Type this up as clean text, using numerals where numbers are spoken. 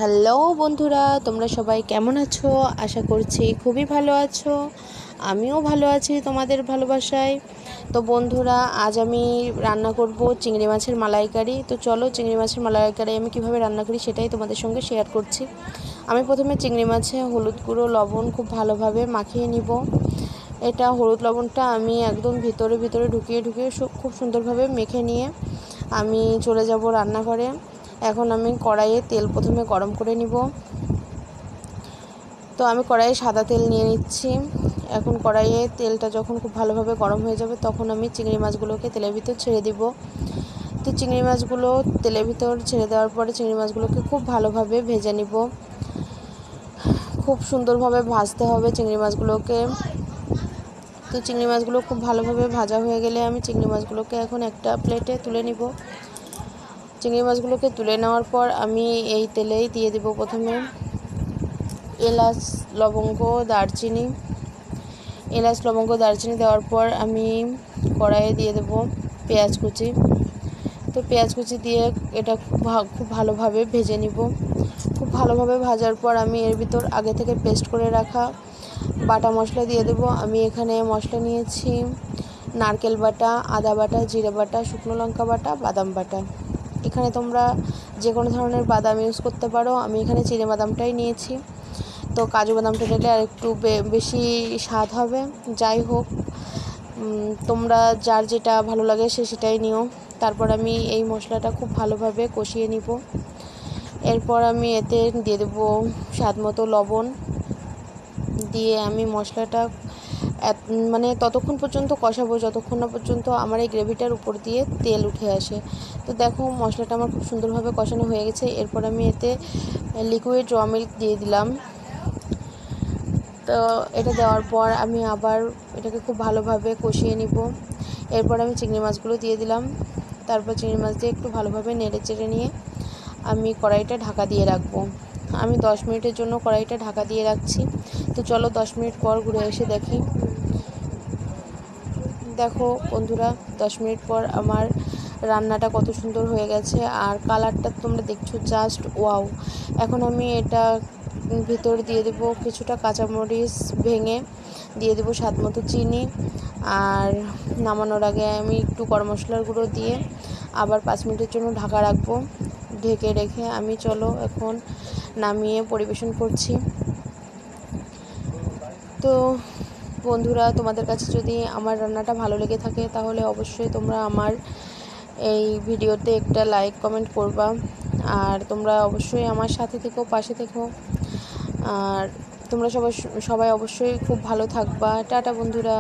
Hello বন্ধুরা, তোমরা সবাই কেমন আছো? আশা করছি খুবই ভালো আছো। আমিও ভালো আছি তোমাদের ভালোবাসায়। তো বন্ধুরা, আজ আমি রান্না করব চিংড়ি মাছের মালাইকারি। তো চলো, চিংড়ি মাছের মালাইকারি আমি কিভাবে রান্না করি সেটাই তোমাদের সঙ্গে শেয়ার করছি। আমি প্রথমে চিংড়ি মাছে হলুদ গুঁড়ো লবণ খুব ভালোভাবে মাখিয়ে নিব। এটা হলুদ লবণটা আমি একদম ভিতরে ভিতরে ঢুকিয়ে খুব সুন্দরভাবে মেখে নিয়ে আমি চলে যাব রান্নাঘরে। এখন আমি কড়াইয়ে তেল প্রথমে গরম করে নিব। তো আমি কড়াইয়ে সাদা তেল নিয়ে নিচ্ছি। এখন কড়াইয়ে তেলটা যখন খুব ভালোভাবে গরম হয়ে যাবে তখন আমি চিংড়ি মাছগুলোকে তেলের ভিতর ছেড়ে দিব। তো চিংড়ি মাছগুলো তেলের ভিতর ছেড়ে দেওয়ার পরে চিংড়ি মাছগুলোকে খুব ভালোভাবে ভেজে নিব। খুব সুন্দরভাবে ভাজতে হবে চিংড়ি মাছগুলোকে। তো চিংড়ি মাছগুলো খুব ভালোভাবে ভাজা হয়ে গেলে আমি চিংড়ি মাছগুলোকে এখন একটা প্লেটে তুলে নিব। চিংড়ি মাছগুলোকে তুলে নেওয়ার পর আমি এই তেলেই দিয়ে দেব প্রথমে এলাচ লবঙ্গ দারচিনি। দেওয়ার পর আমি কড়াইয়ে দিয়ে দেব পেঁয়াজ কুচি। তো পেঁয়াজ কুচি দিয়ে এটা খুব ভালোভাবে ভেজে নিব। খুব ভালোভাবে ভাজার পর আমি এর ভিতর আগে থেকে পেস্ট করে রাখা বাটা মশলা দিয়ে দেব। আমি এখানে মশলা নিয়েছি নারকেল বাটা, আদা বাটা, জিরে বাটা, শুকনো লঙ্কা বাটা, বাদাম বাটা। এখানে তোমরা যে কোনো ধরনের বাদাম ইউজ করতে পারো। আমি এখানে চিনে বাদামটাই নিয়েছি। তো কাজু বাদামটা নিলে আর একটু বেশি স্বাদ হবে। যাই হোক, তোমরা যার যেটা ভালো লাগে সেটাই নিও। তারপর আমি এই মশলাটা খুব ভালোভাবে কষিয়ে নিব। এরপর আমি এতে দিয়ে দেবো স্বাদ মতো লবণ। দিয়ে আমি মশলাটা ততক্ষণ পর্যন্ত কষাবো যতক্ষণ না পর্যন্ত আমার এই গ্রেভিটার উপর দিয়ে তেল উঠে আসে। তো দেখো, মশলাটা আমার খুব সুন্দরভাবে কষানো হয়ে গেছে। এরপর আমি এতে লিকুইড র মিল্ক দিয়ে দিলাম। তো এটা দেওয়ার পর আমি আবার এটাকে খুব ভালোভাবে কষিয়ে নিব। এরপর আমি চিংড়ি মাছগুলো দিয়ে দিলাম। তারপর চিংড়ি মাছ দিয়ে একটু ভালোভাবে নেড়ে চেড়ে নিয়ে আমি কড়াইটা ঢাকা দিয়ে রাখবো। আমি 10 মিনিটের জন্য কড়াইটা ঢাকা দিয়ে রাখছি। তো চলো 10 মিনিট পর ঘুরে এসে দেখি। দেখো বন্ধুরা, 10 মিনিট পর আমার রান্নাটা কত সুন্দর হয়ে গেছে। আর কালারটা তোমরা দেখছো, জাস্ট ওয়াও। এখন আমি এটা ভিতর দিয়ে দেবো কিছুটা কাঁচামরিচ ভেঙে, দিয়ে দেবো স্বাদ মতো চিনি। আর নামানোর আগে আমি একটু গরম মশলার গুঁড়ো দিয়ে আবার 5 মিনিটের জন্য ঢাকা রাখবো। ঢেকে রেখে আমি চলো এখন নামিয়ে পরিবেশন করছি। তো বন্ধুরা, তোমাদের কাছে যদি আমার রান্নাটা ভালো লেগে থাকে তাহলে অবশ্যই তোমরা আমার এই ভিডিওতে একটা লাইক কমেন্ট করবা। আর তোমরা অবশ্যই আমার সাথে থেকো, পাশে থেকো। আর তোমরা সবাই অবশ্যই খুব ভালো থাকবা। টাটা বন্ধুরা।